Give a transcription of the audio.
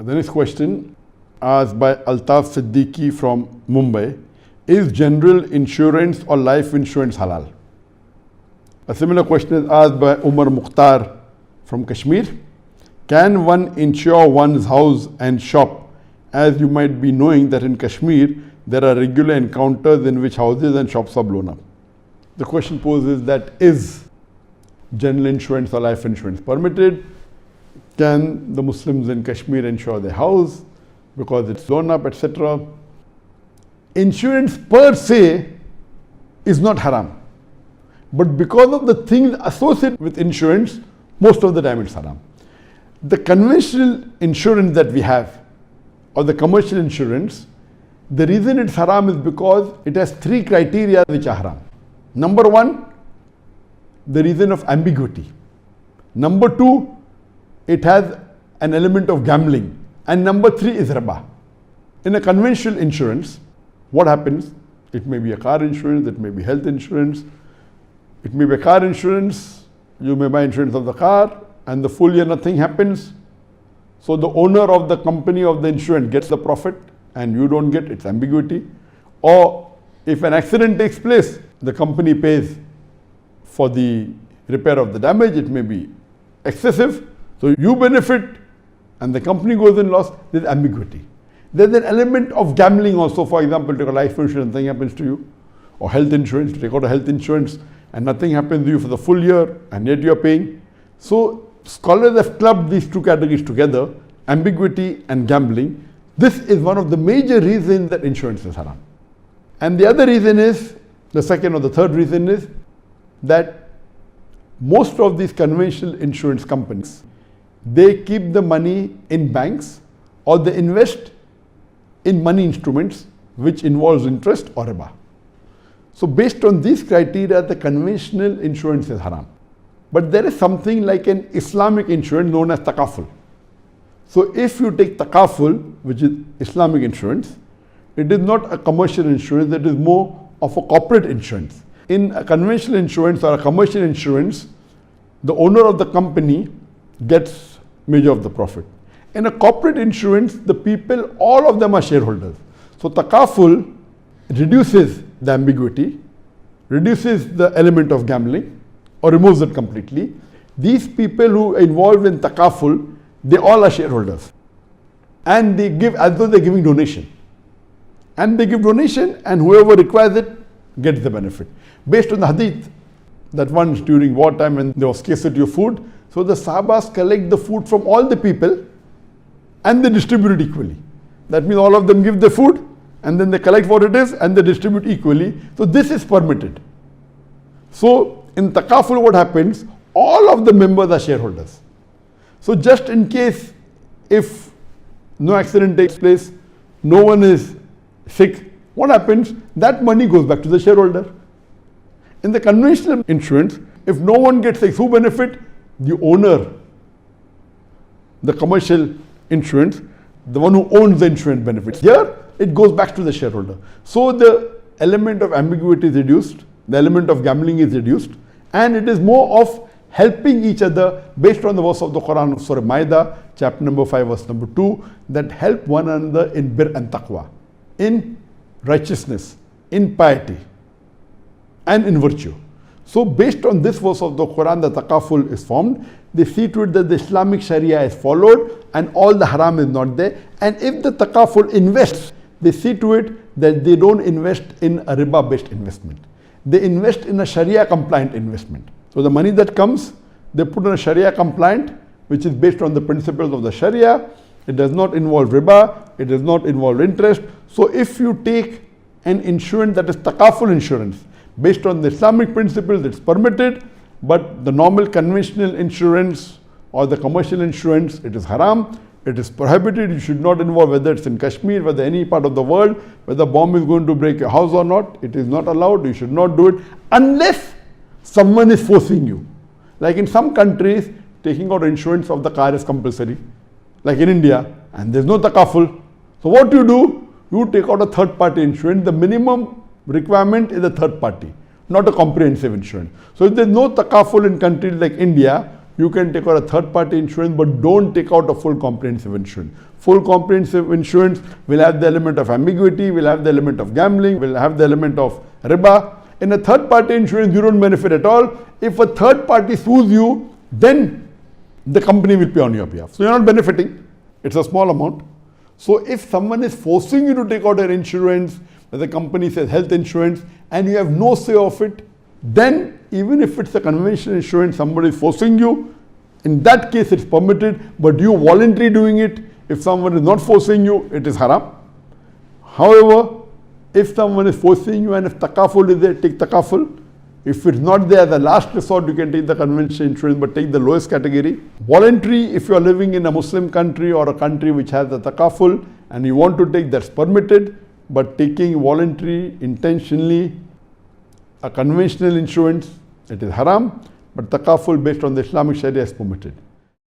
The next question, asked by Altaf Siddiqui from Mumbai: is general insurance or life insurance halal? A similar question is asked by Umar Mukhtar from Kashmir: can one insure one's house and shop? As you might be knowing that in Kashmir, there are regular encounters in which houses and shops are blown up. The question poses that, is general insurance or life insurance permitted? Can the Muslims in Kashmir insure their house because it's blown up, etc.? Insurance per se is not haram. But because of the things associated with insurance, most of the time it's haram. The conventional insurance that we have, or the commercial insurance, the reason it's haram is because it has three criteria which are haram. Number one, the reason of ambiguity. Number two, it has an element of gambling. And number three is riba. In a conventional insurance, what happens? It may be a car insurance, it may be health insurance, it may be a car insurance, you may buy insurance of the car, and the full year nothing happens. So the owner of the company of the insurance gets the profit and you don't get, it's ambiguity. Or if an accident takes place, the company pays for the repair of the damage, it may be excessive. So you benefit and the company goes in loss, there's ambiguity. There's an element of gambling also. For example, take a life insurance, nothing happens to you. Or health insurance, take out a health insurance and nothing happens to you for the full year and yet you're paying. So scholars have clubbed these two categories together, ambiguity and gambling. This is one of the major reasons that insurance is haram. And the other reason is, the second or the third reason is that most of these conventional insurance companies, they keep the money in banks or they invest in money instruments which involves interest or riba. So based on these criteria, the conventional insurance is haram. But there is something like an Islamic insurance known as takaful. So if you take takaful, which is Islamic insurance, it is not a commercial insurance, it is more of a corporate insurance. In a conventional insurance or a commercial insurance, the owner of the company gets major of the profit. In a corporate insurance, the people, all of them are shareholders. So takaful reduces the ambiguity, reduces the element of gambling, or removes it completely. These people who are involved in takaful, they all are shareholders. And they give as though they're giving donation. And they give donation and whoever requires it gets the benefit. Based on the hadith that once during wartime when there was scarcity of food, so the Sahabas collect the food from all the people and they distribute it equally. That means all of them give the food and then they collect what it is and they distribute equally. So this is permitted. So in takaful what happens? All of the members are shareholders. So just in case if no accident takes place, no one is sick, what happens? That money goes back to the shareholder. In the conventional insurance, if no one gets sick, who benefit? The owner. The commercial insurance, the one who owns the insurance benefits. Here, it goes back to the shareholder. So the element of ambiguity is reduced, the element of gambling is reduced, and it is more of helping each other based on the verse of the Quran of Surah Maida, chapter number 5, verse number 2, that help one another in bir and taqwa, in righteousness, in piety, and in virtue. So based on this verse of the Quran, the takaful is formed. They see to it that the Islamic Sharia is followed and all the haram is not there. And if the takaful invests, they see to it that they don't invest in a riba-based investment. They invest in a Sharia-compliant investment. So the money that comes, they put in a Sharia-compliant, which is based on the principles of the Sharia. It does not involve riba, it does not involve interest. So if you take an insurance that is takaful insurance, based on the Islamic principles, it's permitted, but the normal conventional insurance or the commercial insurance, it is haram, it is prohibited. You should not involve, whether it's in Kashmir, whether any part of the world, whether a bomb is going to break your house or not, it is not allowed. You should not do it unless someone is forcing you. Like in some countries, taking out insurance of the car is compulsory, like in India, and there's no takaful. So what do? You take out a third party insurance. The minimum requirement is a third party, not a comprehensive insurance. So if there's no takaful in countries like India, you can take out a third party insurance, but don't take out a full comprehensive insurance. Full comprehensive insurance will have the element of ambiguity, will have the element of gambling, will have the element of riba. In a third party insurance, you don't benefit at all. If a third party sues you, then the company will pay on your behalf. So you're not benefiting. It's a small amount. So if someone is forcing you to take out an insurance, where the company says health insurance, and you have no say of it, then even if it's a conventional insurance, somebody is forcing you, in that case it's permitted, but you voluntarily doing it, if someone is not forcing you, it is haram. However, if someone is forcing you and if takaful is there, take takaful. If it's not there, as a last resort, you can take the conventional insurance, but take the lowest category. Voluntary, if you are living in a Muslim country or a country which has the takaful and you want to take, that's permitted. But taking voluntary, intentionally, a conventional insurance, it is haram. But takaful based on the Islamic Sharia is permitted.